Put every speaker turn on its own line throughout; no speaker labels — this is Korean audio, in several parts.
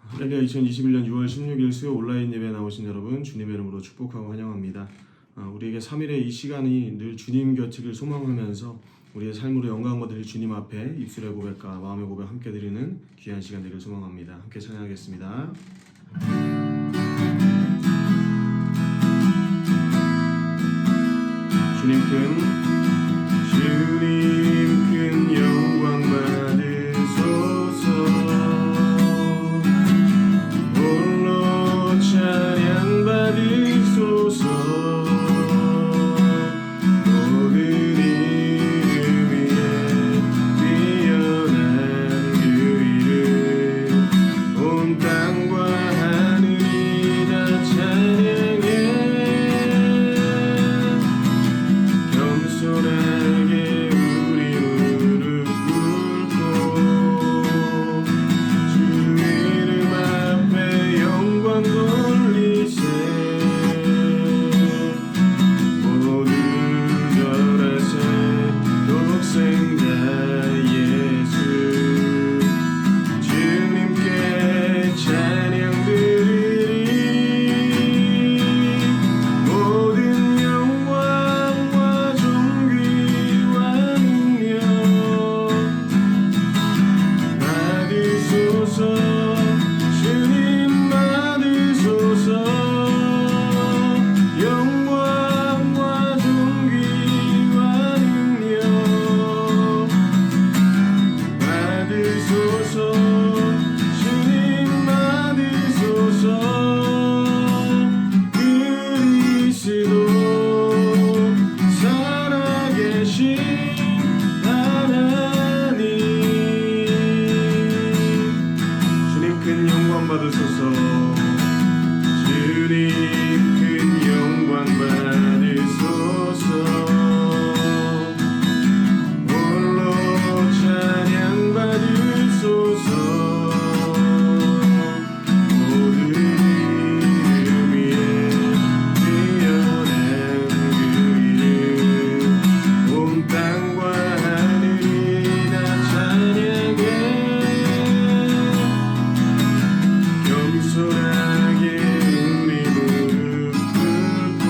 할렐루야. 2021년 6월 16일 수요 온라인 예배 나오신 여러분 주님의 이름으로 축복하고 환영합니다. 우리에게 3일의 이 시간이 늘 주님 곁을 소망하면서 우리의 삶으로 영광 받을 주님 앞에 입술의 고백과 마음의 고백 함께 드리는 귀한 시간 되기를 소망합니다. 함께 찬양하겠습니다. 주님 큰 영광 받으소서. 홀로 찬양 받으소서. 모든 이름 위에 뛰어난 그 이름 온 땅과 하늘이 다 찬양해. 겸손하게 우리 무릎 꿇고 주 이름 앞에 영광 돌리세. 모두 절하세 독생자 예수. 주님께 찬양 드리리. 모든 영광과 존귀와 능력 받으소서. 주님 받으소서. 영광과 존귀와 능력 받으소서. 주님 받으소서. 그리스도 살아계신 하나님. 주님 큰 영광 받으소서. 주님 큰 영광 받으소서. 홀로 찬양 받으소서. 모든 이름 위에 뛰어난 그 이름 온 땅과 하늘이 다 찬양해. 겸손하게 우리 무릎 꿇고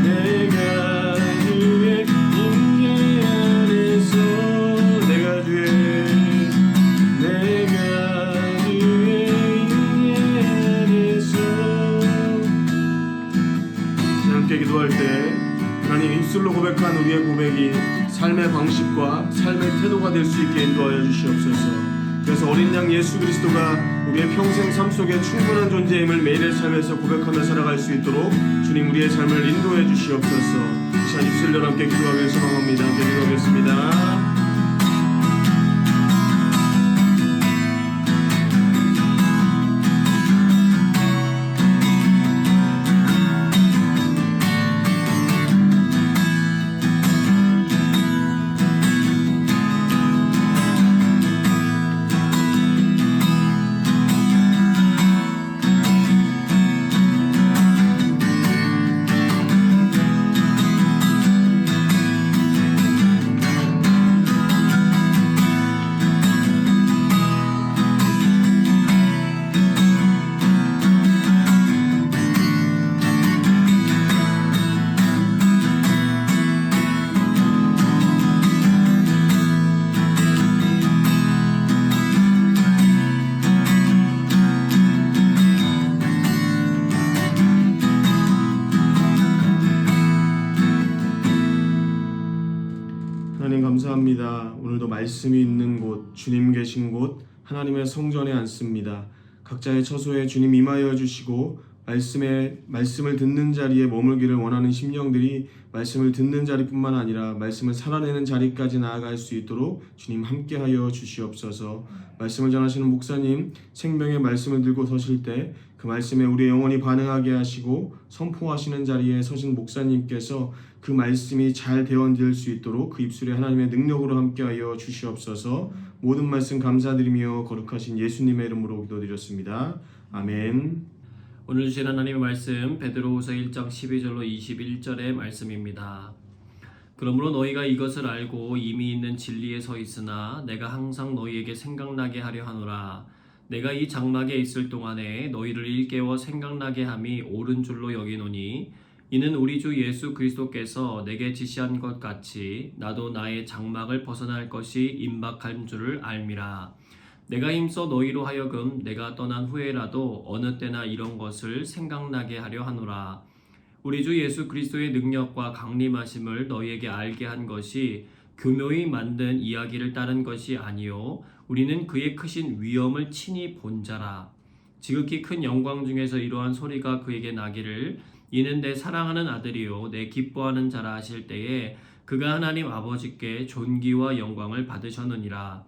내가 주의 임재 안에서 내가 주의 임재 안에서 함께 기도할 때 하나님 입술로 고백한 우리의 고백이 삶의 방식과 삶의 태도가 될 수 있게 인도하여 주시옵소서. 그래서 어린 양 예수 그리스도가 우리의 평생 삶 속에 충분한 존재임을 매일의 삶에서 고백하며 살아갈 수 있도록 주님 우리의 삶을 인도해 주시옵소서. 자, 입술로 함께 기도하며 소망합니다. 함께 기도하겠습니다. 하나님 감사합니다. 오늘도 말씀이 있는 곳, 주님 계신 곳, 하나님의 성전에 앉습니다. 각자의 처소에 주님 임하여 주시고 말씀을 듣는 자리에 머물기를 원하는 심령들이 말씀을 듣는 자리뿐만 아니라 말씀을 살아내는 자리까지 나아갈 수 있도록 주님 함께하여 주시옵소서. 말씀을 전하시는 목사님 생명의 말씀을 들고 서실 때 그 말씀에 우리의 영혼이 반응하게 하시고 선포하시는 자리에 서신 목사님께서 그 말씀이 잘 대언될 수 있도록 그 입술에 하나님의 능력으로 함께하여 주시옵소서. 모든 말씀 감사드리며 거룩하신 예수님의 이름으로 기도드렸습니다. 아멘.
오늘 주신 하나님의 말씀 베드로후서 1장 12절로 21절의 말씀입니다. 그러므로 너희가 이것을 알고 이미 있는 진리에 서 있으나 내가 항상 너희에게 생각나게 하려 하노라. 내가 이 장막에 있을 동안에 너희를 일깨워 생각나게 함이 옳은 줄로 여기노니 이는 우리 주 예수 그리스도께서 내게 지시한 것 같이 나도 나의 장막을 벗어날 것이 임박한 줄을 알미라. 내가 힘써 너희로 하여금 내가 떠난 후에라도 어느 때나 이런 것을 생각나게 하려 하노라. 우리 주 예수 그리스도의 능력과 강림하심을 너희에게 알게 한 것이 교묘히 만든 이야기를 따른 것이 아니요 우리는 그의 크신 위엄을 친히 본 자라. 지극히 큰 영광 중에서 이러한 소리가 그에게 나기를 이는 내 사랑하는 아들이요 내 기뻐하는 자라 하실 때에 그가 하나님 아버지께 존귀와 영광을 받으셨느니라.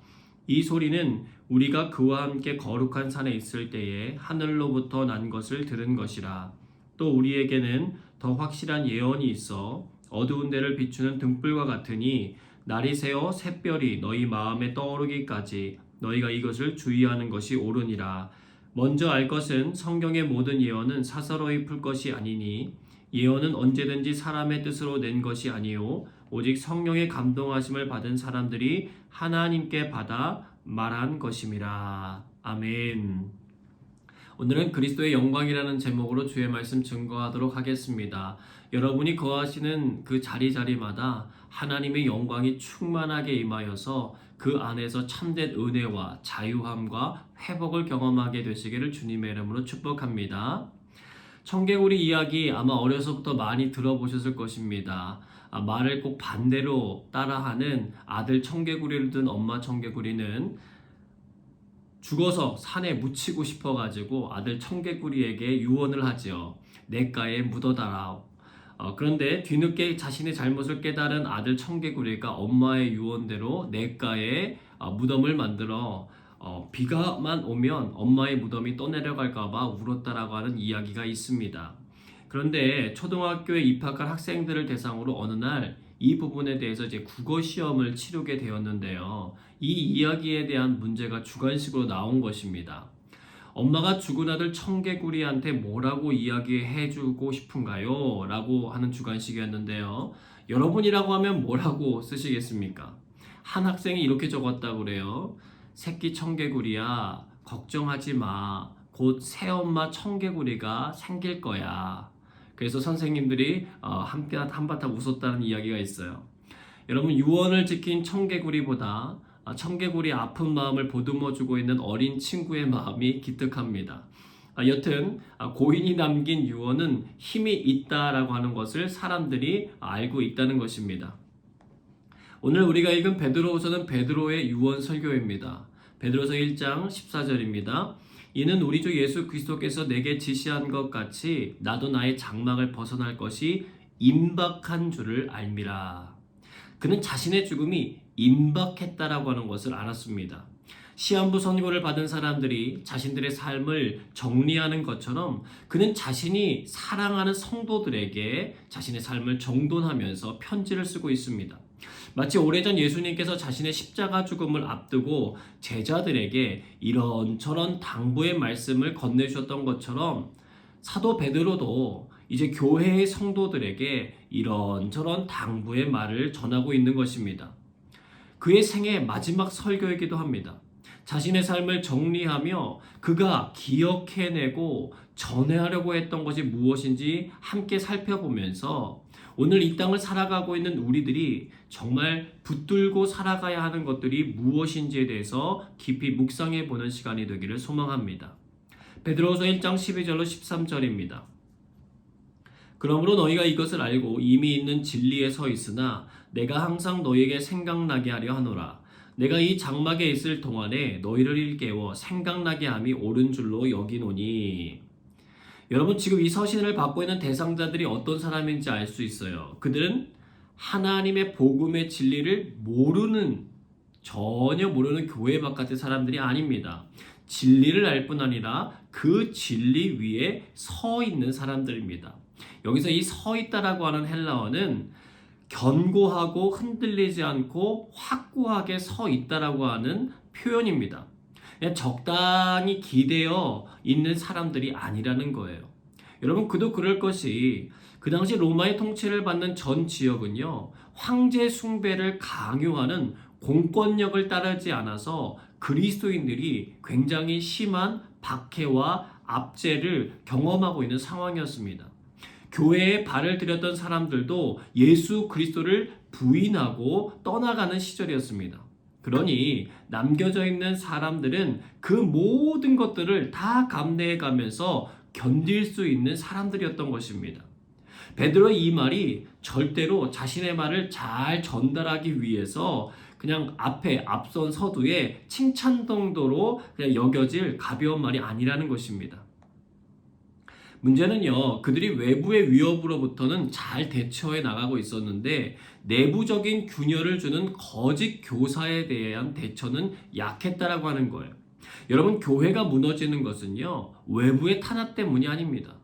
이 소리는 우리가 그와 함께 거룩한 산에 있을 때에 하늘로부터 난 것을 들은 것이라. 또 우리에게는 더 확실한 예언이 있어 어두운 데를 비추는 등불과 같으니 날이 새어 샛별이 너희 마음에 떠오르기까지 너희가 이것을 주의하는 것이 옳으니라. 먼저 알 것은 성경의 모든 예언은 사사로이 풀 것이 아니니 예언은 언제든지 사람의 뜻으로 낸 것이 아니요 오직 성령의 감동하심을 받은 사람들이 하나님께 받아 말한 것임이라. 아멘. 오늘은 그리스도의 영광이라는 제목으로 주의 말씀 증거하도록 하겠습니다. 여러분이 거하시는 그 자리자리마다 하나님의 영광이 충만하게 임하여서 그 안에서 참된 은혜와 자유함과 회복을 경험하게 되시기를 주님의 이름으로 축복합니다. 청개구리 이야기 아마 어려서부터 많이 들어보셨을 것입니다. 말을 꼭 반대로 따라하는 아들 청개구리를 둔 엄마 청개구리는 죽어서 산에 묻히고 싶어가지고 아들 청개구리에게 유언을 하지요. 냇가에 묻어다라. 그런데 뒤늦게 자신의 잘못을 깨달은 아들 청개구리가 엄마의 유언대로 냇가에 무덤을 만들어 비가만 오면 엄마의 무덤이 떠내려갈까봐 울었다라고 하는 이야기가 있습니다. 그런데 초등학교에 입학할 학생들을 대상으로 어느 날 이 부분에 대해서 이제 국어 시험을 치르게 되었는데요. 이 이야기에 대한 문제가 주관식으로 나온 것입니다. 엄마가 죽은 아들 청개구리한테 뭐라고 이야기해주고 싶은가요? 라고 하는 주관식이었는데요. 여러분이라고 하면 뭐라고 쓰시겠습니까? 한 학생이 이렇게 적었다고 그래요. 새끼 청개구리야, 걱정하지 마. 곧 새엄마 청개구리가 생길 거야. 그래서 선생님들이 한바탕 웃었다는 이야기가 있어요. 여러분, 유언을 지킨 청개구리보다 청개구리 아픈 마음을 보듬어주고 있는 어린 친구의 마음이 기특합니다. 여튼 고인이 남긴 유언은 힘이 있다라고 하는 것을 사람들이 알고 있다는 것입니다. 오늘 우리가 읽은 베드로후서는 베드로의 유언 설교입니다. 베드로서 1장 14절입니다. 이는 우리 주 예수 그리스도께서 내게 지시한 것 같이 나도 나의 장막을 벗어날 것이 임박한 줄을 알미라. 그는 자신의 죽음이 임박했다라고 하는 것을 알았습니다. 시한부 선고를 받은 사람들이 자신들의 삶을 정리하는 것처럼 그는 자신이 사랑하는 성도들에게 자신의 삶을 정돈하면서 편지를 쓰고 있습니다. 마치 오래전 예수님께서 자신의 십자가 죽음을 앞두고 제자들에게 이런저런 당부의 말씀을 건네주셨던 것처럼 사도 베드로도 이제 교회의 성도들에게 이런저런 당부의 말을 전하고 있는 것입니다. 그의 생애 마지막 설교이기도 합니다. 자신의 삶을 정리하며 그가 기억해내고 전해하려고 했던 것이 무엇인지 함께 살펴보면서 오늘 이 땅을 살아가고 있는 우리들이 정말 붙들고 살아가야 하는 것들이 무엇인지에 대해서 깊이 묵상해 보는 시간이 되기를 소망합니다. 베드로후서 1장 12절로 13절입니다. 그러므로 너희가 이것을 알고 이미 있는 진리에 서 있으나 내가 항상 너희에게 생각나게 하려 하노라. 내가 이 장막에 있을 동안에 너희를 일깨워 생각나게 함이 옳은 줄로 여기노니. 여러분, 지금 이 서신을 받고 있는 대상자들이 어떤 사람인지 알 수 있어요. 그들은 하나님의 복음의 진리를 전혀 모르는 교회 바깥의 사람들이 아닙니다. 진리를 알 뿐 아니라 그 진리 위에 서 있는 사람들입니다. 여기서 이 서 있다라고 하는 헬라어는 견고하고 흔들리지 않고 확고하게 서 있다라고 하는 표현입니다. 그냥 적당히 기대어 있는 사람들이 아니라는 거예요. 여러분, 그도 그럴 것이 그 당시 로마의 통치를 받는 전 지역은요, 황제 숭배를 강요하는 공권력을 따르지 않아서 그리스도인들이 굉장히 심한 박해와 압제를 경험하고 있는 상황이었습니다. 교회에 발을 들였던 사람들도 예수 그리스도를 부인하고 떠나가는 시절이었습니다. 그러니 남겨져 있는 사람들은 그 모든 것들을 다 감내해 가면서 견딜 수 있는 사람들이었던 것입니다. 베드로의 이 말이 절대로 자신의 말을 잘 전달하기 위해서 그냥 앞선 서두에 칭찬 정도로 그냥 여겨질 가벼운 말이 아니라는 것입니다. 문제는요, 그들이 외부의 위협으로부터는 잘 대처해 나가고 있었는데 내부적인 균열을 주는 거짓 교사에 대한 대처는 약했다라고 하는 거예요. 여러분, 교회가 무너지는 것은요, 외부의 탄압 때문이 아닙니다.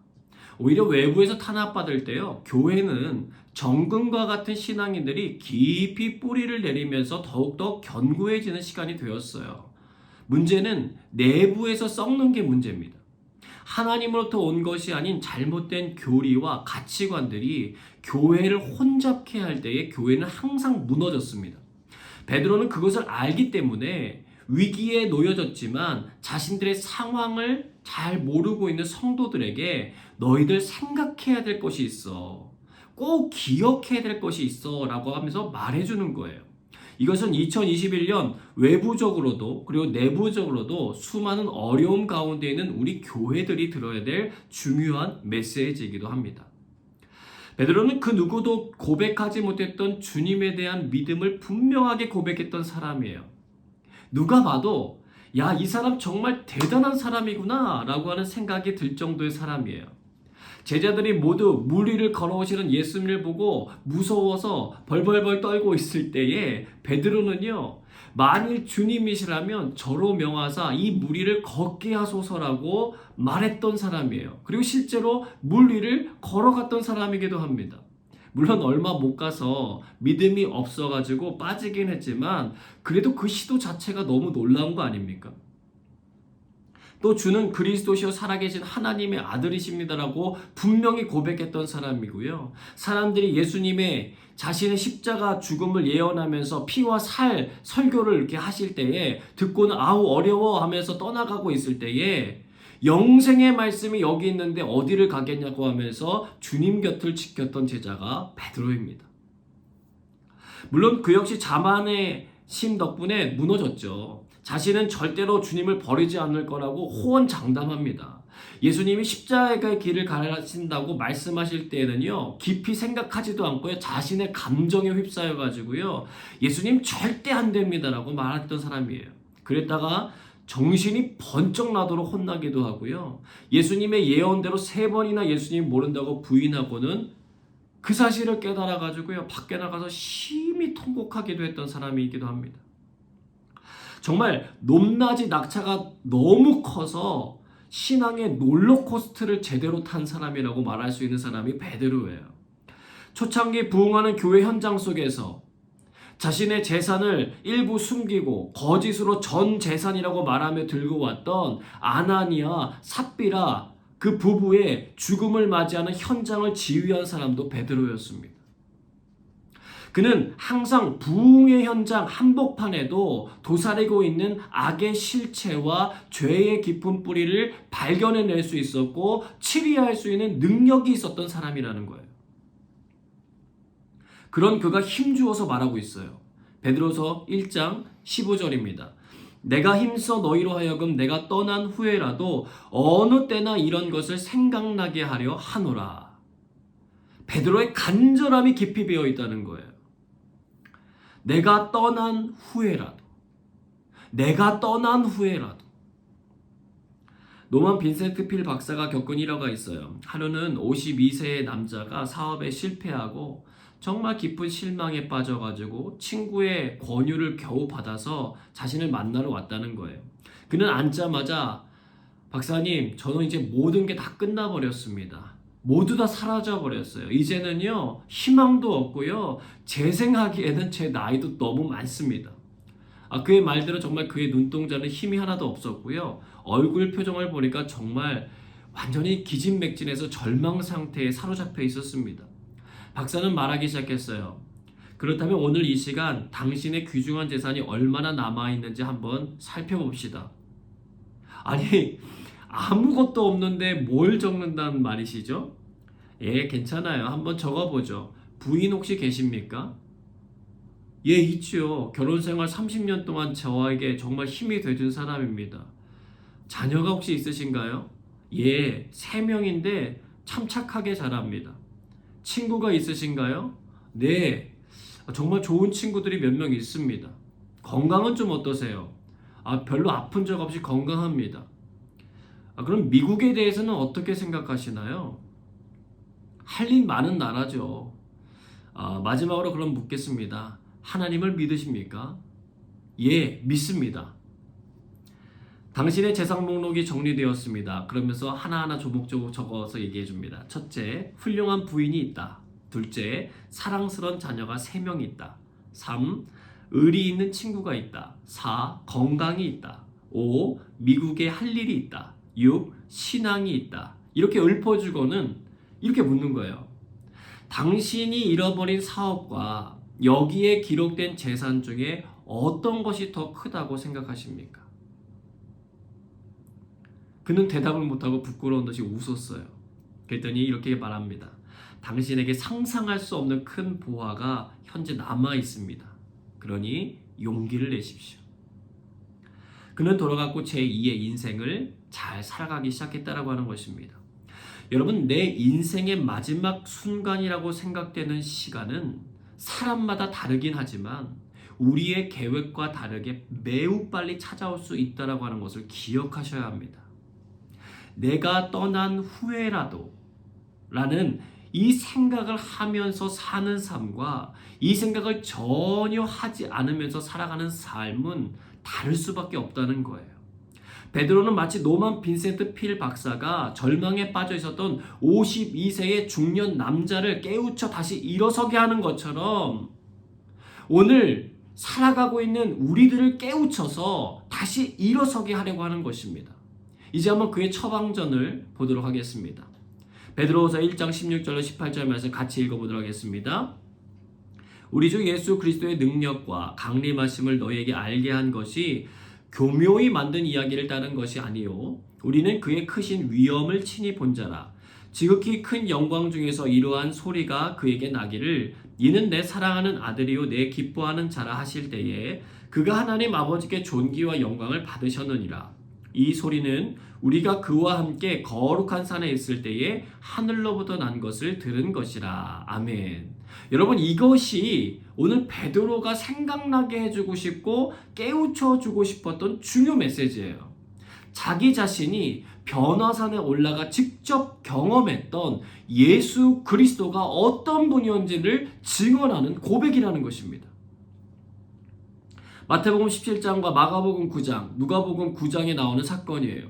오히려 외부에서 탄압받을 때요, 교회는 정금과 같은 신앙인들이 깊이 뿌리를 내리면서 더욱더 견고해지는 시간이 되었어요. 문제는 내부에서 썩는 게 문제입니다. 하나님으로부터 온 것이 아닌 잘못된 교리와 가치관들이 교회를 혼잡케 할 때에 교회는 항상 무너졌습니다. 베드로는 그것을 알기 때문에 위기에 놓여졌지만 자신들의 상황을 잘 모르고 있는 성도들에게 너희들 생각해야 될 것이 있어. 꼭 기억해야 될 것이 있어 라고 하면서 말해주는 거예요. 이것은 2021년 외부적으로도 그리고 내부적으로도 수많은 어려움 가운데 있는 우리 교회들이 들어야 될 중요한 메시지이기도 합니다. 베드로는 그 누구도 고백하지 못했던 주님에 대한 믿음을 분명하게 고백했던 사람이에요. 누가 봐도 야, 이 사람 정말 대단한 사람이구나 라고 하는 생각이 들 정도의 사람이에요. 제자들이 모두 물 위를 걸어오시는 예수님을 보고 무서워서 벌벌벌 떨고 있을 때에 베드로는요, 만일 주님이시라면 저로 명하사 이 물 위를 걷게 하소서라고 말했던 사람이에요. 그리고 실제로 물 위를 걸어갔던 사람이기도 합니다. 물론 얼마 못 가서 믿음이 없어가지고 빠지긴 했지만 그래도 그 시도 자체가 너무 놀라운 거 아닙니까? 또 주는 그리스도시요 살아계신 하나님의 아들이십니다라고 분명히 고백했던 사람이고요. 사람들이 예수님의 자신의 십자가 죽음을 예언하면서 피와 살 설교를 이렇게 하실 때에 듣고는 아우 어려워 하면서 떠나가고 있을 때에 영생의 말씀이 여기 있는데 어디를 가겠냐고 하면서 주님 곁을 지켰던 제자가 베드로입니다. 물론 그 역시 자만의 심 덕분에 무너졌죠. 자신은 절대로 주님을 버리지 않을 거라고 호언장담합니다. 예수님이 십자가의 길을 가르친다고 말씀하실 때에는요, 깊이 생각하지도 않고요, 자신의 감정에 휩싸여 가지고요, 예수님 절대 안 됩니다라고 말했던 사람이에요. 그랬다가 정신이 번쩍 나도록 혼나기도 하고요, 예수님의 예언대로 3번이나 예수님 모른다고 부인하고는 그 사실을 깨달아 가지고요, 밖에 나가서 심히 통곡하기도 했던 사람이기도 합니다. 정말 높낮이 낙차가 너무 커서 신앙의 롤러코스터를 제대로 탄 사람이라고 말할 수 있는 사람이 베드로예요. 초창기 부흥하는 교회 현장 속에서 자신의 재산을 일부 숨기고 거짓으로 전 재산이라고 말하며 들고 왔던 아나니아, 삽비라 그 부부의 죽음을 맞이하는 현장을 지휘한 사람도 베드로였습니다. 그는 항상 부흥의 현장 한복판에도 도사리고 있는 악의 실체와 죄의 깊은 뿌리를 발견해낼 수 있었고 치리할 수 있는 능력이 있었던 사람이라는 거예요. 그런 그가 힘주어서 말하고 있어요. 베드로서 1장 15절입니다. 내가 힘써 너희로 하여금 내가 떠난 후에라도 어느 때나 이런 것을 생각나게 하려 하노라. 베드로의 간절함이 깊이 배어 있다는 거예요. 내가 떠난 후에라도, 내가 떠난 후에라도. 노만 빈센트 필 박사가 겪은 일화가 있어요. 하루는 52세의 남자가 사업에 실패하고 정말 깊은 실망에 빠져가지고 친구의 권유를 겨우 받아서 자신을 만나러 왔다는 거예요. 그는 앉자마자 박사님, 저는 이제 모든 게 다 끝나버렸습니다. 모두 다 사라져버렸어요. 이제는요, 희망도 없고요, 재생하기에는 제 나이도 너무 많습니다. 그의 말대로 정말 그의 눈동자는 힘이 하나도 없었고요, 얼굴 표정을 보니까 정말 완전히 기진맥진해서 절망 상태에 사로잡혀 있었습니다. 박사는 말하기 시작했어요. 그렇다면 오늘 이 시간 당신의 귀중한 재산이 얼마나 남아있는지 한번 살펴봅시다. 아니, 아무것도 없는데 뭘 적는다는 말이시죠? 예, 괜찮아요. 한번 적어보죠. 부인 혹시 계십니까? 예, 있죠. 결혼생활 30년 동안 저에게 정말 힘이 돼준 사람입니다. 자녀가 혹시 있으신가요? 예, 3명인데 참 착하게 자랍니다. 친구가 있으신가요? 네, 정말 좋은 친구들이 몇 명 있습니다. 건강은 좀 어떠세요? 별로 아픈 적 없이 건강합니다. 그럼 미국에 대해서는 어떻게 생각하시나요? 할 일 많은 나라죠. 마지막으로 그럼 묻겠습니다. 하나님을 믿으십니까? 예, 믿습니다. 당신의 재산 목록이 정리되었습니다. 그러면서 하나하나 조목조목 적어서 얘기해 줍니다. 첫째, 훌륭한 부인이 있다. 둘째, 사랑스러운 자녀가 3명 있다. 3, 의리 있는 친구가 있다. 4, 건강이 있다. 5, 미국에 할 일이 있다. 6, 신앙이 있다. 이렇게 읊어주고는 이렇게 묻는 거예요. 당신이 잃어버린 사업과 여기에 기록된 재산 중에 어떤 것이 더 크다고 생각하십니까? 그는 대답을 못하고 부끄러운 듯이 웃었어요. 그랬더니 이렇게 말합니다. 당신에게 상상할 수 없는 큰 보화가 현재 남아 있습니다. 그러니 용기를 내십시오. 그는 돌아갔고 제2의 인생을 잘 살아가기 시작했다라고 하는 것입니다. 여러분, 내 인생의 마지막 순간이라고 생각되는 시간은 사람마다 다르긴 하지만 우리의 계획과 다르게 매우 빨리 찾아올 수 있다라고 하는 것을 기억하셔야 합니다. 내가 떠난 후에라도 라는 이 생각을 하면서 사는 삶과 이 생각을 전혀 하지 않으면서 살아가는 삶은 다를 수밖에 없다는 거예요. 베드로는 마치 노만 빈센트 필 박사가 절망에 빠져 있었던 52세의 중년 남자를 깨우쳐 다시 일어서게 하는 것처럼 오늘 살아가고 있는 우리들을 깨우쳐서 다시 일어서게 하려고 하는 것입니다. 이제 한번 그의 처방전을 보도록 하겠습니다. 베드로후서 1장 16절로 18절 말씀 같이 읽어보도록 하겠습니다. 우리 주 예수 그리스도의 능력과 강림하심을 너희에게 알게 한 것이 교묘히 만든 이야기를 따른 것이 아니요 우리는 그의 크신 위엄을 친히 본 자라. 지극히 큰 영광 중에서 이러한 소리가 그에게 나기를 이는 내 사랑하는 아들이요 내 기뻐하는 자라 하실 때에 그가 하나님 아버지께 존귀와 영광을 받으셨느니라. 이 소리는 우리가 그와 함께 거룩한 산에 있을 때에 하늘로부터 난 것을 들은 것이라. 아멘. 여러분, 이것이 오늘 베드로가 생각나게 해주고 싶고 깨우쳐주고 싶었던 중요 메시지예요. 자기 자신이 변화산에 올라가 직접 경험했던 예수 그리스도가 어떤 분이었는지를 증언하는 고백이라는 것입니다. 마태복음 17장과 마가복음 9장, 누가복음 9장에 나오는 사건이에요.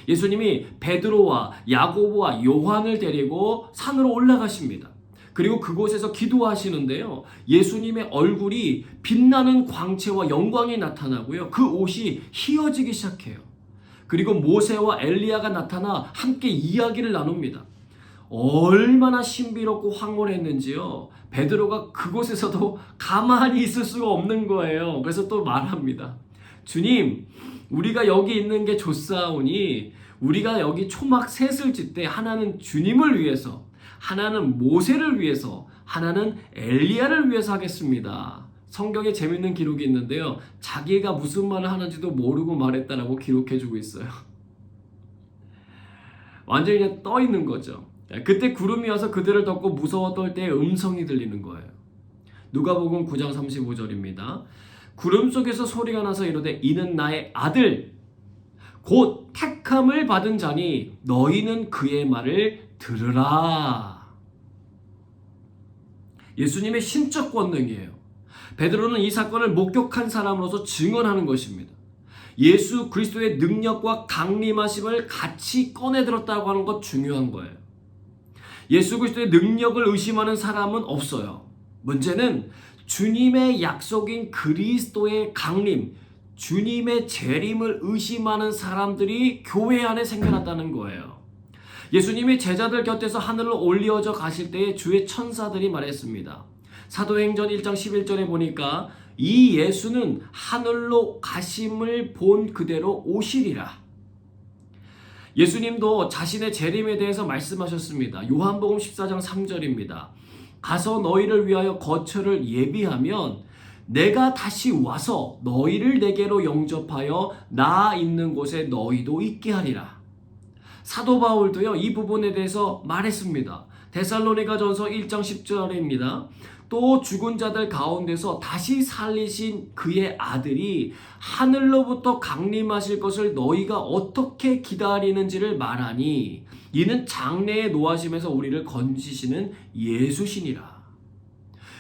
예수님이 베드로와 야고보와 요한을 데리고 산으로 올라가십니다. 그리고 그곳에서 기도하시는데요. 예수님의 얼굴이 빛나는 광채와 영광이 나타나고요. 그 옷이 휘어지기 시작해요. 그리고 모세와 엘리야가 나타나 함께 이야기를 나눕니다. 얼마나 신비롭고 황홀했는지요. 베드로가 그곳에서도 가만히 있을 수가 없는 거예요. 그래서 또 말합니다. 주님, 우리가 여기 있는 게 좋사오니 우리가 여기 초막 셋을 짓되 하나는 주님을 위해서, 하나는 모세를 위해서, 하나는 엘리야를 위해서 하겠습니다. 성경에 재밌는 기록이 있는데요. 자기가 무슨 말을 하는지도 모르고 말했다라고 기록해주고 있어요. 완전히 그냥 떠 있는 거죠. 그때 구름이 와서 그들을 덮고 무서워 떨 때의 음성이 들리는 거예요. 누가복음 9장 35절입니다. 구름 속에서 소리가 나서 이르되 이는 나의 아들 곧 택함을 받은 자니 너희는 그의 말을 들으라. 예수님의 신적 권능이에요. 베드로는 이 사건을 목격한 사람으로서 증언하는 것입니다. 예수 그리스도의 능력과 강림하심을 같이 꺼내들었다고 하는 것 중요한 거예요. 예수 그리스도의 능력을 의심하는 사람은 없어요. 문제는 주님의 약속인 그리스도의 강림, 주님의 재림을 의심하는 사람들이 교회 안에 생겨났다는 거예요. 예수님이 제자들 곁에서 하늘로 올려져 가실 때에 주의 천사들이 말했습니다. 사도행전 1장 11절에 보니까 이 예수는 하늘로 가심을 본 그대로 오시리라. 예수님도 자신의 재림에 대해서 말씀하셨습니다. 요한복음 14장 3절입니다. 가서 너희를 위하여 거처를 예비하면 내가 다시 와서 너희를 내게로 영접하여 나 있는 곳에 너희도 있게 하리라. 사도 바울도요, 이 부분에 대해서 말했습니다. 데살로니가전서 1장 10절입니다. 또 죽은 자들 가운데서 다시 살리신 그의 아들이 하늘로부터 강림하실 것을 너희가 어떻게 기다리는지를 말하니 이는 장래에 노하심에서 우리를 건지시는 예수시니라.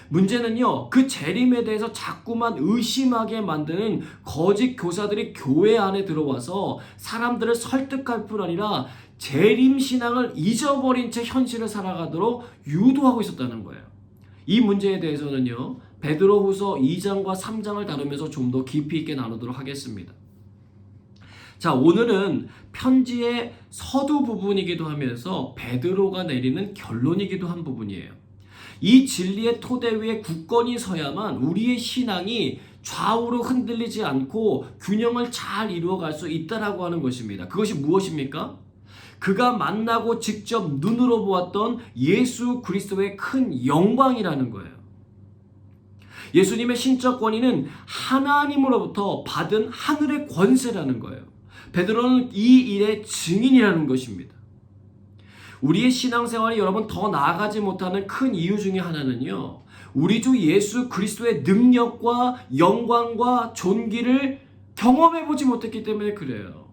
문제는요, 그 재림에 대해서 자꾸만 의심하게 만드는 거짓 교사들이 교회 안에 들어와서 사람들을 설득할 뿐 아니라 재림 신앙을 잊어버린 채 현실을 살아가도록 유도하고 있었다는 거예요. 이 문제에 대해서는요, 베드로후서 2장과 3장을 다루면서 좀 더 깊이 있게 나누도록 하겠습니다. 자, 오늘은 편지의 서두 부분이기도 하면서 베드로가 내리는 결론이기도 한 부분이에요. 이 진리의 토대 위에 굳건히 서야만 우리의 신앙이 좌우로 흔들리지 않고 균형을 잘 이루어갈 수 있다라고 하는 것입니다. 그것이 무엇입니까? 그가 만나고 직접 눈으로 보았던 예수 그리스도의 큰 영광이라는 거예요. 예수님의 신적 권위는 하나님으로부터 받은 하늘의 권세라는 거예요. 베드로는 이 일의 증인이라는 것입니다. 우리의 신앙생활이 여러분 더 나아가지 못하는 큰 이유 중에 하나는요, 우리 주 예수 그리스도의 능력과 영광과 존귀를 경험해보지 못했기 때문에 그래요.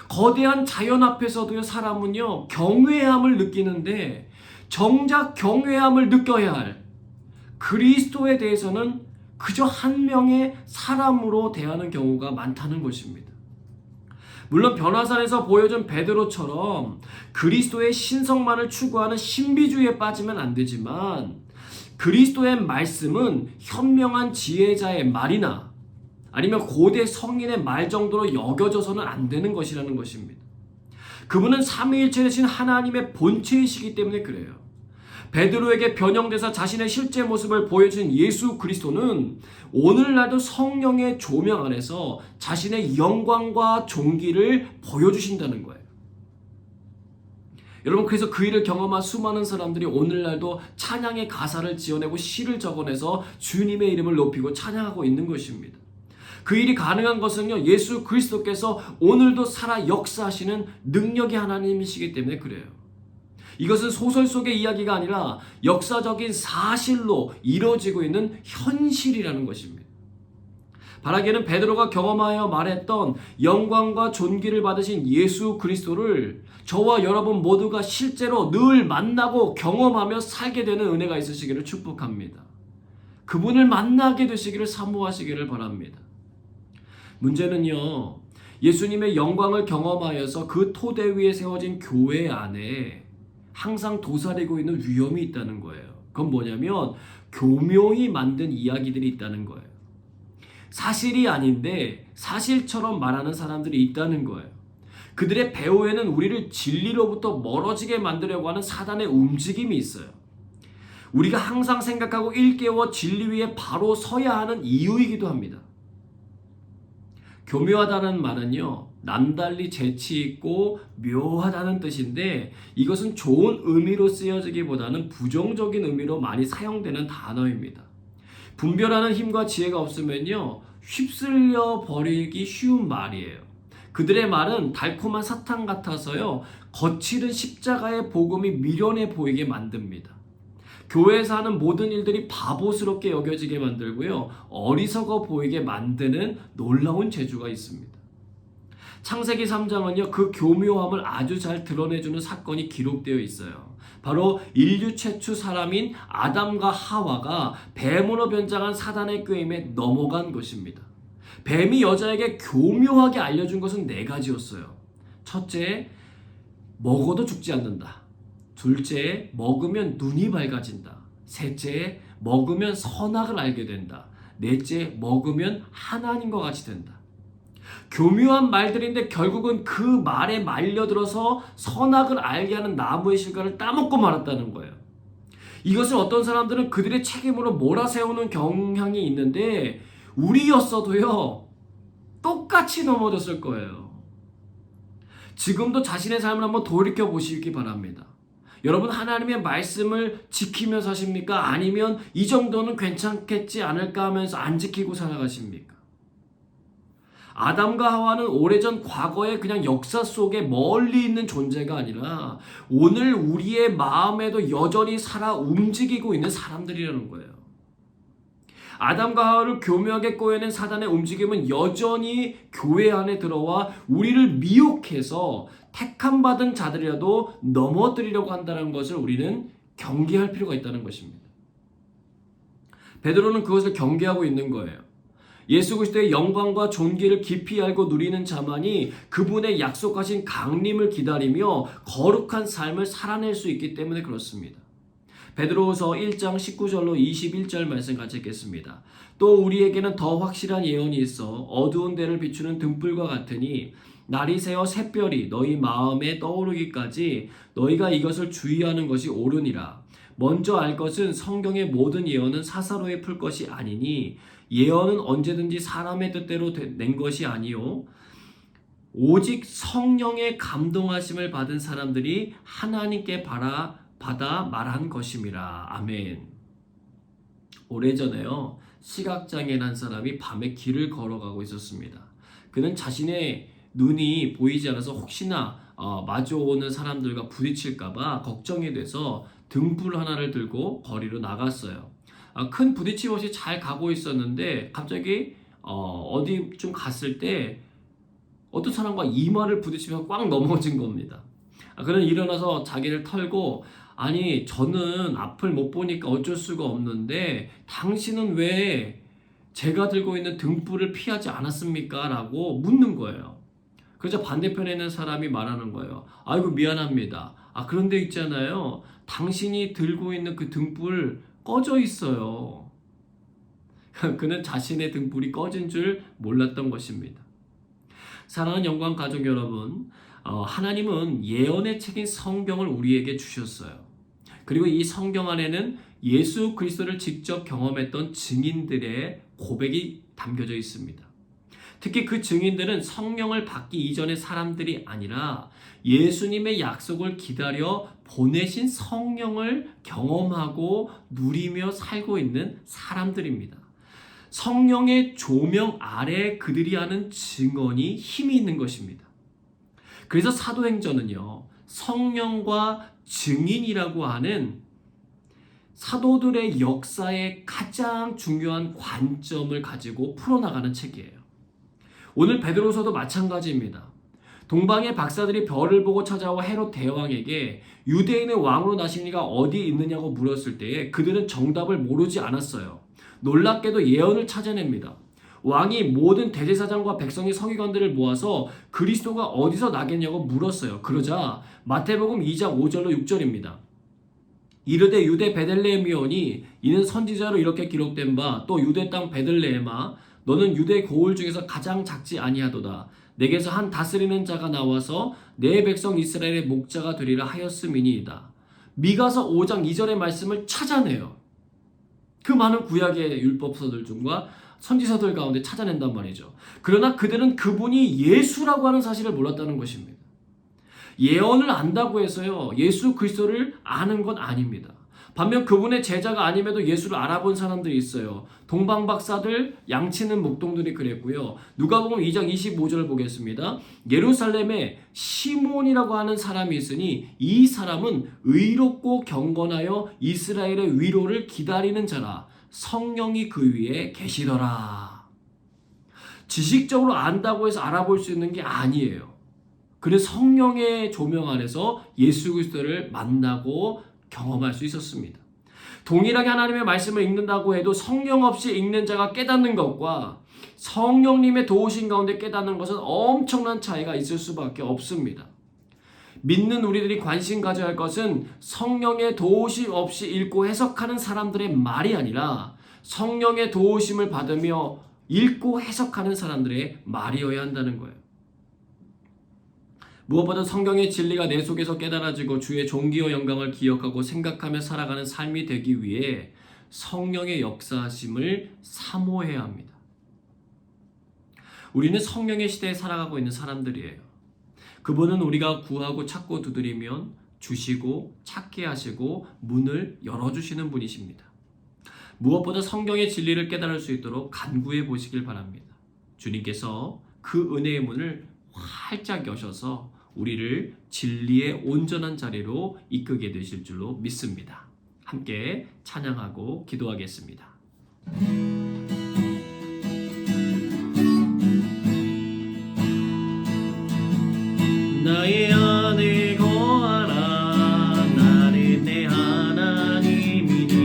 거대한 자연 앞에서도요, 사람은요, 경외함을 느끼는데 정작 경외함을 느껴야 할 그리스도에 대해서는 그저 한 명의 사람으로 대하는 경우가 많다는 것입니다. 물론 변화산에서 보여준 베드로처럼 그리스도의 신성만을 추구하는 신비주의에 빠지면 안 되지만 그리스도의 말씀은 현명한 지혜자의 말이나 아니면 고대 성인의 말 정도로 여겨져서는 안 되는 것이라는 것입니다. 그분은 삼위일체 되신 하나님의 본체이시기 때문에 그래요. 베드로에게 변형돼서 자신의 실제 모습을 보여준 예수 그리스도는 오늘날도 성령의 조명 안에서 자신의 영광과 존귀를 보여주신다는 거예요. 여러분, 그래서 그 일을 경험한 수많은 사람들이 오늘날도 찬양의 가사를 지어내고 시를 적어내서 주님의 이름을 높이고 찬양하고 있는 것입니다. 그 일이 가능한 것은요, 예수 그리스도께서 오늘도 살아 역사하시는 능력의 하나님이시기 때문에 그래요. 이것은 소설 속의 이야기가 아니라 역사적인 사실로 이루어지고 있는 현실이라는 것입니다. 바라기는 베드로가 경험하여 말했던 영광과 존귀를 받으신 예수 그리스도를 저와 여러분 모두가 실제로 늘 만나고 경험하며 살게 되는 은혜가 있으시기를 축복합니다. 그분을 만나게 되시기를 사모하시기를 바랍니다. 문제는요, 예수님의 영광을 경험하여서 그 토대 위에 세워진 교회 안에 항상 도사리고 있는 위험이 있다는 거예요. 그건 뭐냐면 교묘히 만든 이야기들이 있다는 거예요. 사실이 아닌데 사실처럼 말하는 사람들이 있다는 거예요. 그들의 배후에는 우리를 진리로부터 멀어지게 만들려고 하는 사단의 움직임이 있어요. 우리가 항상 생각하고 일깨워 진리 위에 바로 서야 하는 이유이기도 합니다. 교묘하다는 말은요, 남달리 재치 있고 묘하다는 뜻인데 이것은 좋은 의미로 쓰여지기보다는 부정적인 의미로 많이 사용되는 단어입니다. 분별하는 힘과 지혜가 없으면요, 휩쓸려 버리기 쉬운 말이에요. 그들의 말은 달콤한 사탕 같아서요, 거칠은 십자가의 복음이 미련해 보이게 만듭니다. 교회에서 하는 모든 일들이 바보스럽게 여겨지게 만들고요, 어리석어 보이게 만드는 놀라운 재주가 있습니다. 창세기 3장은요, 그 교묘함을 아주 잘 드러내주는 사건이 기록되어 있어요. 바로 인류 최초 사람인 아담과 하와가 뱀으로 변장한 사단의 꾀임에 넘어간 것입니다. 뱀이 여자에게 교묘하게 알려준 것은 4가지였어요. 첫째, 먹어도 죽지 않는다. 둘째, 먹으면 눈이 밝아진다. 셋째, 먹으면 선악을 알게 된다. 넷째, 먹으면 하나님과 같이 된다. 교묘한 말들인데 결국은 그 말에 말려들어서 선악을 알게 하는 나무의 실과를 따먹고 말았다는 거예요. 이것을 어떤 사람들은 그들의 책임으로 몰아세우는 경향이 있는데 우리였어도요, 똑같이 넘어졌을 거예요. 지금도 자신의 삶을 한번 돌이켜 보시기 바랍니다. 여러분, 하나님의 말씀을 지키며 사십니까? 아니면 이 정도는 괜찮겠지 않을까 하면서 안 지키고 살아가십니까? 아담과 하와는 오래전 과거의 그냥 역사 속에 멀리 있는 존재가 아니라 오늘 우리의 마음에도 여전히 살아 움직이고 있는 사람들이라는 거예요. 아담과 하와를 교묘하게 꼬여낸 사단의 움직임은 여전히 교회 안에 들어와 우리를 미혹해서 택함받은 자들이라도 넘어뜨리려고 한다는 것을 우리는 경계할 필요가 있다는 것입니다. 베드로는 그것을 경계하고 있는 거예요. 예수 그리스도의 영광과 존귀를 깊이 알고 누리는 자만이 그분의 약속하신 강림을 기다리며 거룩한 삶을 살아낼 수 있기 때문에 그렇습니다. 베드로후서 1장 19절로 21절 말씀 같이 읽겠습니다. 또 우리에게는 더 확실한 예언이 있어 어두운 데를 비추는 등불과 같으니 날이 새어 샛별이 너희 마음에 떠오르기까지 너희가 이것을 주의하는 것이 옳으니라. 먼저 알 것은 성경의 모든 예언은 사사로이 풀 것이 아니니 예언은 언제든지 사람의 뜻대로 낸 것이 아니요 오직 성령의 감동하심을 받은 사람들이 하나님께 받아 말한 것임이라. 아멘. 오래전에요, 시각장애인 한 사람이 밤에 길을 걸어가고 있었습니다. 그는 자신의 눈이 보이지 않아서 혹시나 마주오는 사람들과 부딪힐까봐 걱정이 돼서 등불 하나를 들고 거리로 나갔어요. 큰 부딪힘 없이 잘 가고 있었는데 갑자기 어디 좀 갔을 때 어떤 사람과 이마를 부딪히면서 꽉 넘어진 겁니다. 그는 일어나서 자기를 털고, 아니 저는 앞을 못 보니까 어쩔 수가 없는데 당신은 왜 제가 들고 있는 등불을 피하지 않았습니까? 라고 묻는 거예요. 그러자 반대편에 있는 사람이 말하는 거예요. 아이고 미안합니다. 그런데 있잖아요, 당신이 들고 있는 그 등불 꺼져 있어요. 그는 자신의 등불이 꺼진 줄 몰랐던 것입니다. 사랑하는 영광 가족 여러분, 하나님은 예언의 책인 성경을 우리에게 주셨어요. 그리고 이 성경 안에는 예수 그리스도를 직접 경험했던 증인들의 고백이 담겨져 있습니다. 특히 그 증인들은 성령을 받기 이전의 사람들이 아니라 예수님의 약속을 기다려 보내신 성령을 경험하고 누리며 살고 있는 사람들입니다. 성령의 조명 아래 그들이 하는 증언이 힘이 있는 것입니다. 그래서 사도행전은요, 성령과 증인이라고 하는 사도들의 역사의 가장 중요한 관점을 가지고 풀어나가는 책이에요. 오늘 베드로서도 마찬가지입니다. 동방의 박사들이 별을 보고 찾아와 헤롯 대왕에게 유대인의 왕으로 나신 이가 어디 있느냐고 물었을 때에 그들은 정답을 모르지 않았어요. 놀랍게도 예언을 찾아냅니다. 왕이 모든 대제사장과 백성의 서기관들을 모아서 그리스도가 어디서 나겠냐고 물었어요. 그러자 마태복음 2장 5절로 6절입니다. 이르되 유대 베들레헴이오니 이는 선지자로 이렇게 기록된 바 또 유대 땅 베들레헴아 너는 유대 고을 중에서 가장 작지 아니하도다. 내게서 한 다스리는 자가 나와서 내 백성 이스라엘의 목자가 되리라 하였음이니이다. 미가서 5장 2절의 말씀을 찾아내요. 그 많은 구약의 율법서들 중과 선지서들 가운데 찾아낸단 말이죠. 그러나 그들은 그분이 예수라고 하는 사실을 몰랐다는 것입니다. 예언을 안다고 해서요, 예수 그리스도를 아는 건 아닙니다. 반면 그분의 제자가 아님에도 예수를 알아본 사람들이 있어요. 동방박사들, 양치는 목동들이 그랬고요. 누가복음 2장 25절을 보겠습니다. 예루살렘에 시몬이라고 하는 사람이 있으니 이 사람은 의롭고 경건하여 이스라엘의 위로를 기다리는 자라. 성령이 그 위에 계시더라. 지식적으로 안다고 해서 알아볼 수 있는 게 아니에요. 그는 성령의 조명 안에서 예수 그리스도를 만나고 경험할 수 있었습니다. 동일하게 하나님의 말씀을 읽는다고 해도 성령 없이 읽는 자가 깨닫는 것과 성령님의 도우신 가운데 깨닫는 것은 엄청난 차이가 있을 수밖에 없습니다. 믿는 우리들이 관심 가져야 할 것은 성령의 도우심 없이 읽고 해석하는 사람들의 말이 아니라 성령의 도우심을 받으며 읽고 해석하는 사람들의 말이어야 한다는 거예요. 무엇보다 성경의 진리가 내 속에서 깨달아지고 주의 존귀와 영광을 기억하고 생각하며 살아가는 삶이 되기 위해 성령의 역사하심을 사모해야 합니다. 우리는 성령의 시대에 살아가고 있는 사람들이에요. 그분은 우리가 구하고 찾고 두드리면 주시고 찾게 하시고 문을 열어주시는 분이십니다. 무엇보다 성경의 진리를 깨달을 수 있도록 간구해 보시길 바랍니다. 주님께서 그 은혜의 문을 활짝 여셔서 우리를 진리의 온전한 자리로 이끌게 되실 줄로 믿습니다. 함께 찬양하고 기도하겠습니다. 나의 안에 거하라. 나는 내 하나님이니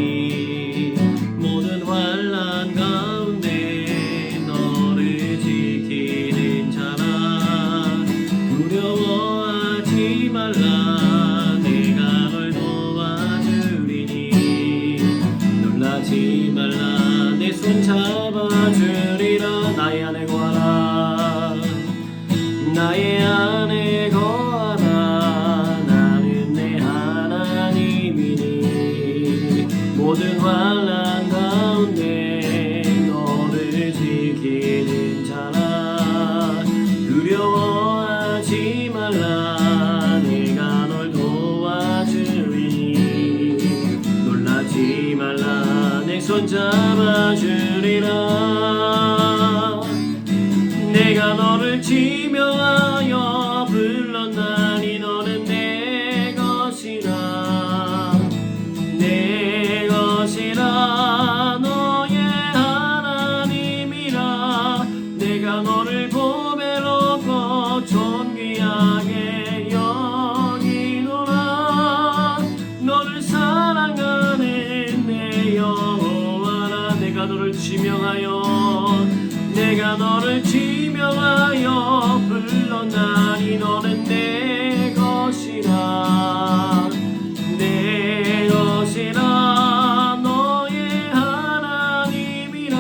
모든 환난 가운데 너를 지키는 자라. 두려워하지 말라. 내가 널 도와주리니 놀라지 말라. 내 손 잡아주리라. 나의 안에 거하라. 나의 안에 거하라. 나는 내 하나님이니 모든 환난 가운데 너를 지키는 자라. 두려워하지 말라. 내가 널 도와주리니 놀라지 말라. 내 손 잡아주리라. 내가 너를 지명하여 불렀나니 너는 내 것이라. 내 것이라. 너의 하나님이라. 내가 너를 보배롭고 존귀하게 여기노라. 너를 사랑하는 내 여호와라. 내가 너를 지명하여 불렀나니 너는 내 것이라. 내 것이라. 너의 하나님이라.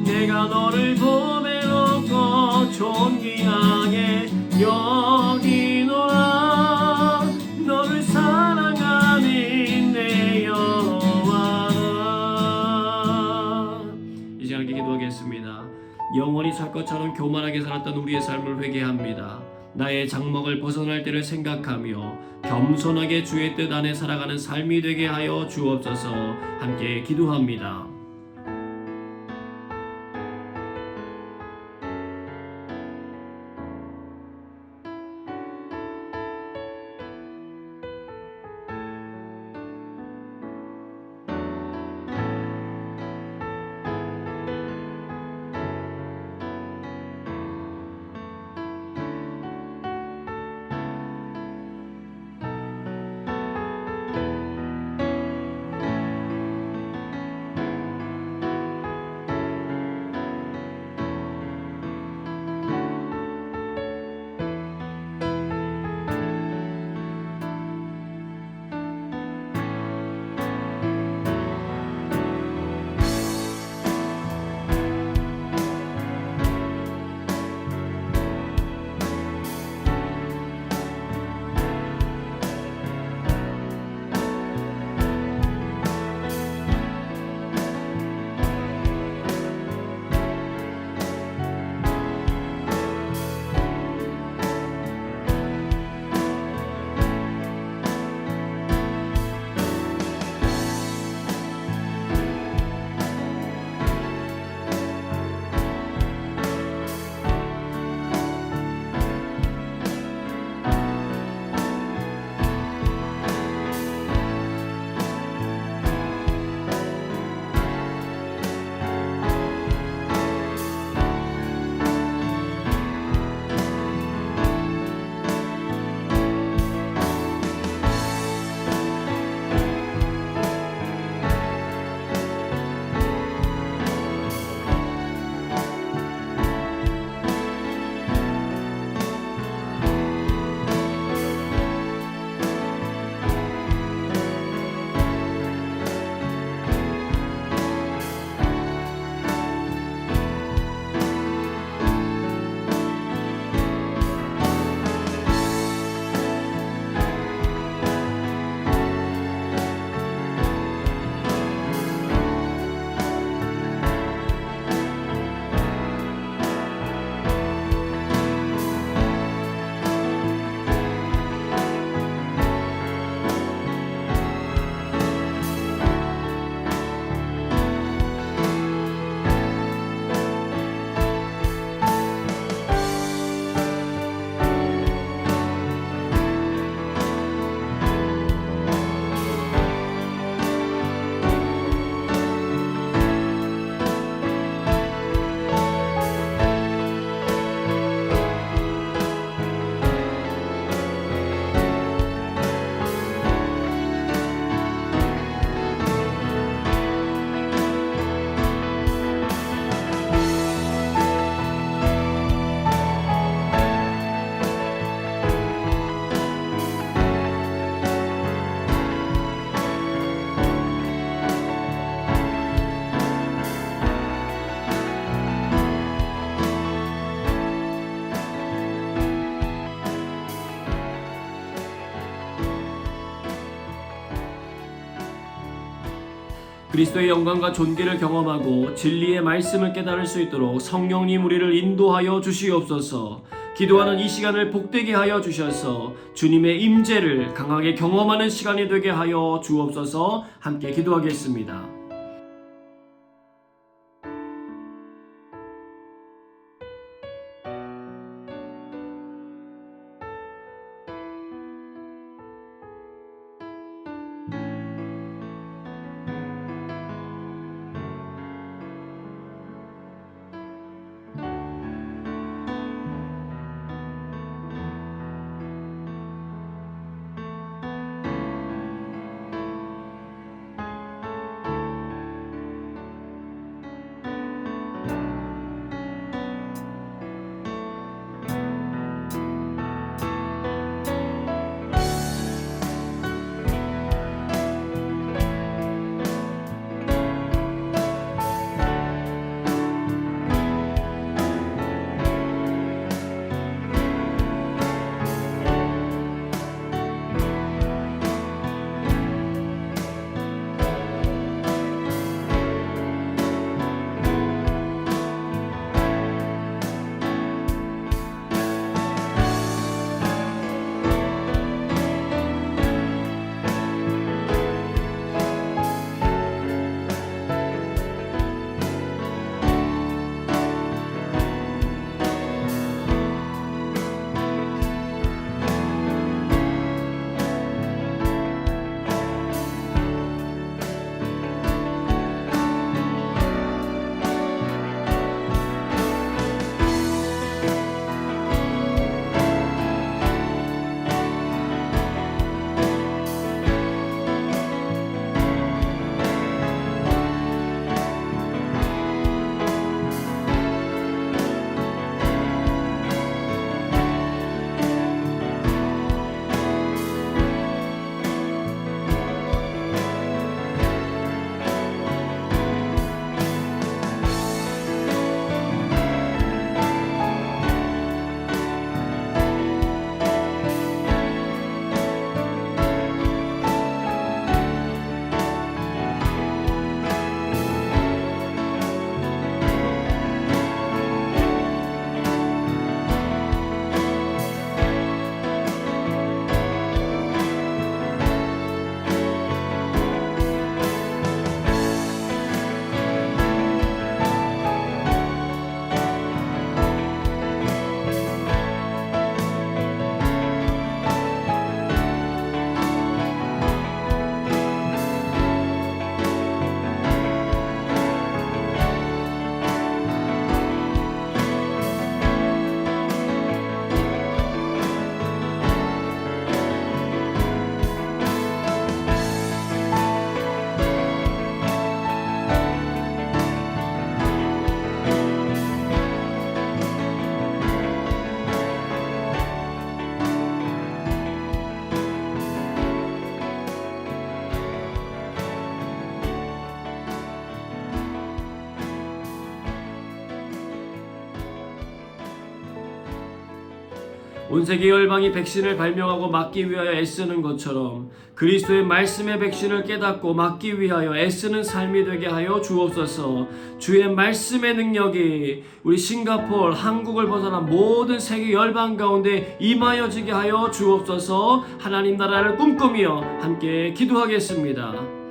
내가 너를 보배롭고 존귀하게 여기노라. 너를 사랑하는 영원히 살 것처럼 교만하게 살았던 우리의 삶을 회개합니다. 나의 장막을 벗어날 때를 생각하며 겸손하게 주의 뜻 안에 살아가는 삶이 되게 하여 주옵소서. 함께 기도합니다. 그리스도의 영광과 존귀를 경험하고 진리의 말씀을 깨달을 수 있도록 성령님 우리를 인도하여 주시옵소서. 기도하는 이 시간을 복되게 하여 주셔서 주님의 임재를 강하게 경험하는 시간이 되게 하여 주옵소서. 함께 기도하겠습니다. 온 세계 열방이 백신을 발명하고 맞기 위하여 애쓰는 것처럼 그리스도의 말씀의 백신을 깨닫고 맞기 위하여 애쓰는 삶이 되게 하여 주옵소서. 주의 말씀의 능력이 우리 싱가포르, 한국을 벗어난 모든 세계 열방 가운데 임하여지게 하여 주옵소서. 하나님 나라를 꿈꾸며 함께 기도하겠습니다.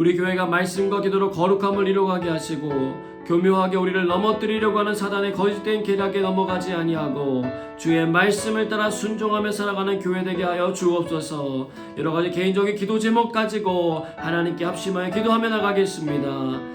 우리 교회가 말씀과 기도로 거룩함을 이루어가게 하시고 교묘하게 우리를 넘어뜨리려고 하는 사단의 거짓된 계략에 넘어가지 아니하고 주의 말씀을 따라 순종하며 살아가는 교회 되게 하여 주옵소서. 여러가지 개인적인 기도 제목 가지고 하나님께 합심하여 기도하며 나가겠습니다.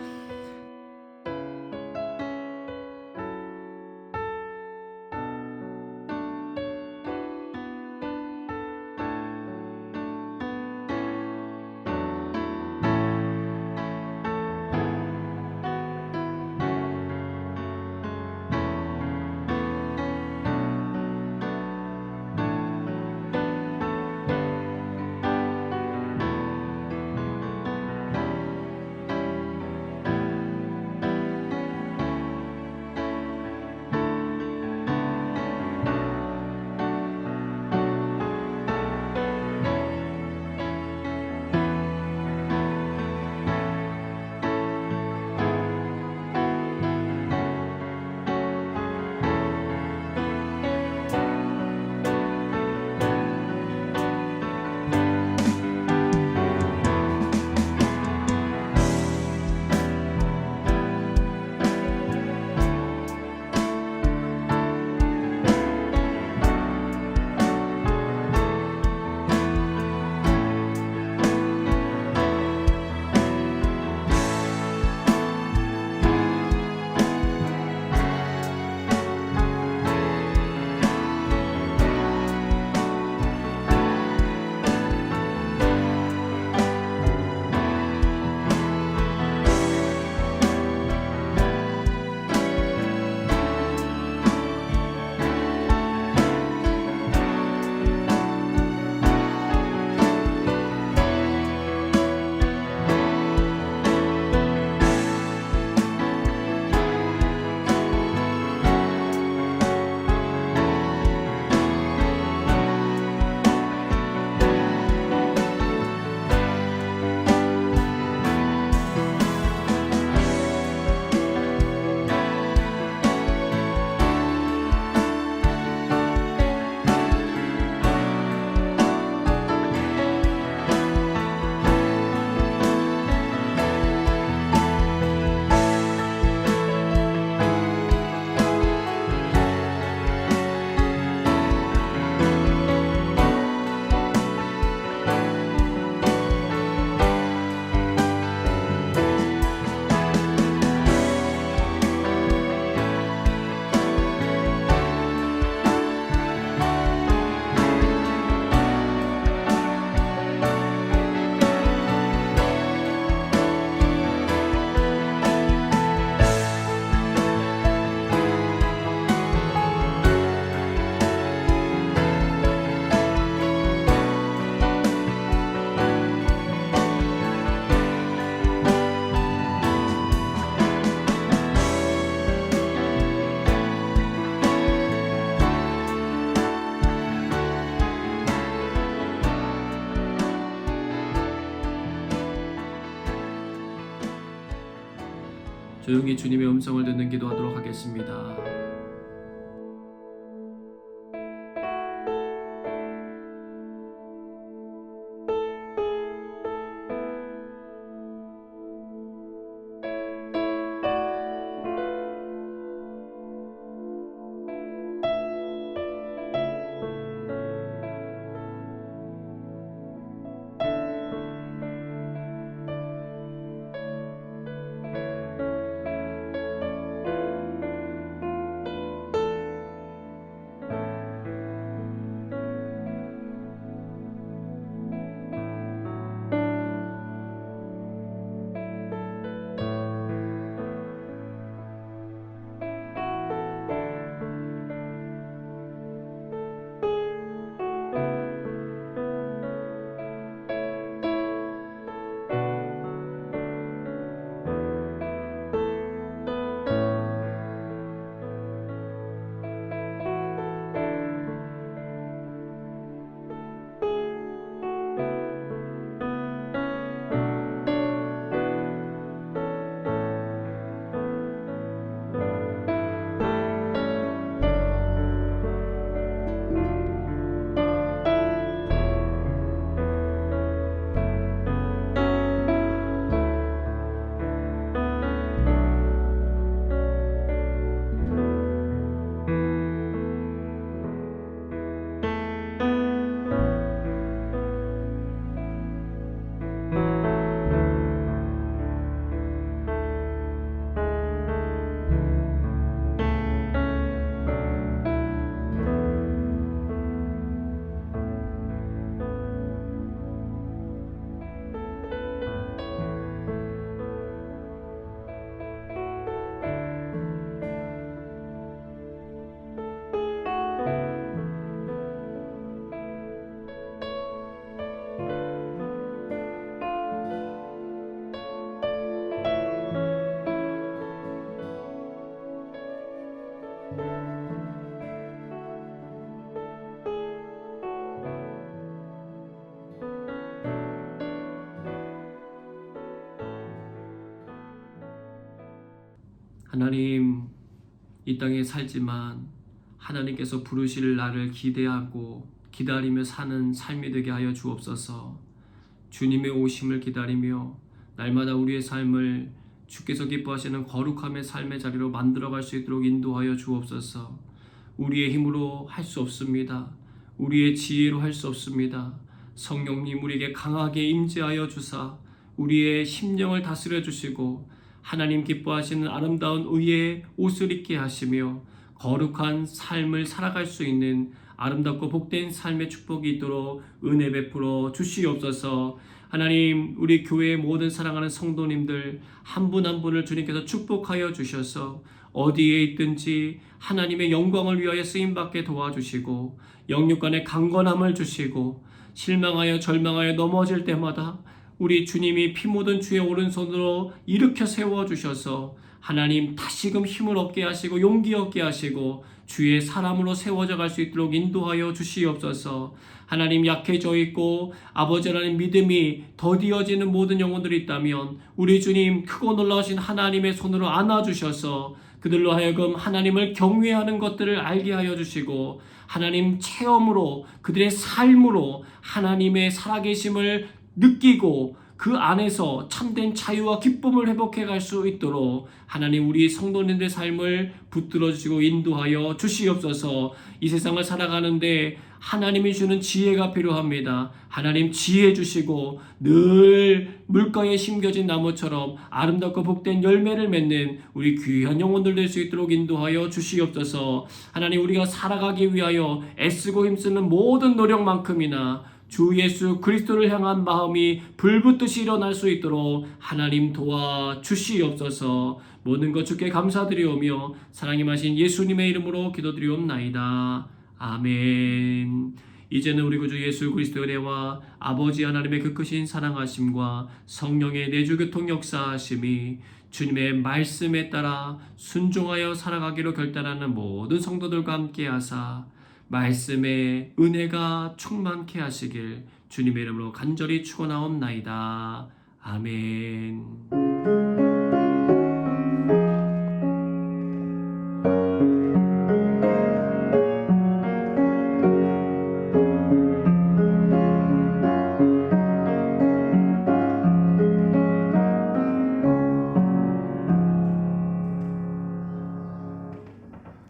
조용히 주님의 음성을 듣는 기도하도록 하겠습니다. 하나님, 이 땅에 살지만 하나님께서 부르실 날을 기대하고 기다리며 사는 삶이 되게 하여 주옵소서. 주님의 오심을 기다리며 날마다 우리의 삶을 주께서 기뻐하시는 거룩함의 삶의 자리로 만들어갈 수 있도록 인도하여 주옵소서. 우리의 힘으로 할 수 없습니다. 우리의 지혜로 할 수 없습니다. 성령님 우리에게 강하게 임재하여 주사 우리의 심령을 다스려 주시고 하나님 기뻐하시는 아름다운 의의 옷을 입게 하시며 거룩한 삶을 살아갈 수 있는 아름답고 복된 삶의 축복이 있도록 은혜 베풀어 주시옵소서. 하나님, 우리 교회의 모든 사랑하는 성도님들 한 분 한 분을 주님께서 축복하여 주셔서 어디에 있든지 하나님의 영광을 위하여 쓰임받게 도와주시고 영육간의 강건함을 주시고 실망하여 절망하여 넘어질 때마다 우리 주님이 피 묻은 주의 오른손으로 일으켜 세워주셔서 하나님 다시금 힘을 얻게 하시고 용기 얻게 하시고 주의 사람으로 세워져 갈 수 있도록 인도하여 주시옵소서. 하나님 약해져 있고 아버지 하나님 믿음이 더디어지는 모든 영혼들이 있다면 우리 주님 크고 놀라우신 하나님의 손으로 안아주셔서 그들로 하여금 하나님을 경외하는 것들을 알게 하여 주시고 하나님 체험으로 그들의 삶으로 하나님의 살아계심을 느끼고 그 안에서 참된 자유와 기쁨을 회복해 갈 수 있도록 하나님 우리 성도님들의 삶을 붙들어 주시고 인도하여 주시옵소서. 이 세상을 살아가는데 하나님이 주는 지혜가 필요합니다. 하나님 지혜 주시고 늘 물가에 심겨진 나무처럼 아름답고 복된 열매를 맺는 우리 귀한 영혼들 될 수 있도록 인도하여 주시옵소서. 하나님 우리가 살아가기 위하여 애쓰고 힘쓰는 모든 노력만큼이나 주 예수 그리스도를 향한 마음이 불붙듯이 일어날 수 있도록 하나님 도와 주시옵소서. 모든 것 주께 감사드리오며 사랑이 마신 예수님의 이름으로 기도드리옵나이다. 아멘. 이제는 우리 구주 예수 그리스도의 은혜와 아버지 하나님의 그 크신 사랑하심과 성령의 내주교통 역사하심이 주님의 말씀에 따라 순종하여 살아가기로 결단하는 모든 성도들과 함께 하사 말씀의 은혜가 충만케 하시길 주님의 이름으로 간절히 축원하옵나이다. 아멘.